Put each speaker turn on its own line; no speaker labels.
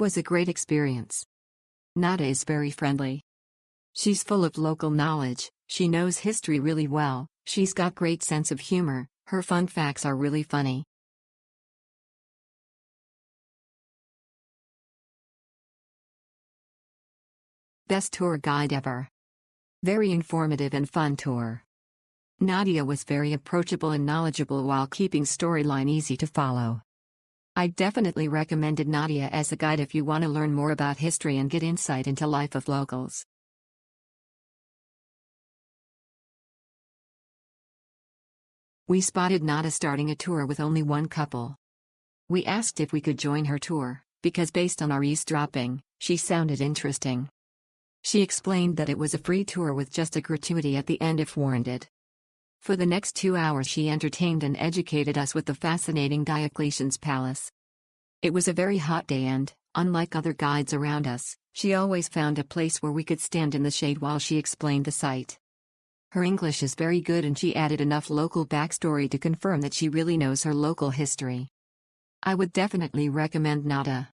was a great experience. Nada is very friendly. She's full of local knowledge, she knows history really well, she's got great sense of humor, her fun facts are really funny. Best tour guide ever. Very informative and fun tour. Nadia was very approachable and knowledgeable while keeping storyline easy to follow. I definitely recommended Nadia as a guide if you want to learn more about history and get insight into life of locals. We spotted Nada starting a tour with only one couple. We asked if we could join her tour, because based on our eavesdropping, she sounded interesting. She explained that it was a free tour with just a gratuity at the end if warranted. For the next 2 hours she entertained and educated us with the fascinating Diocletian's palace. It was a very hot day and, unlike other guides around us, she always found a place where we could stand in the shade while she explained the site. Her English is very good and she added enough local backstory to confirm that she really knows her local history. I would definitely recommend Nada.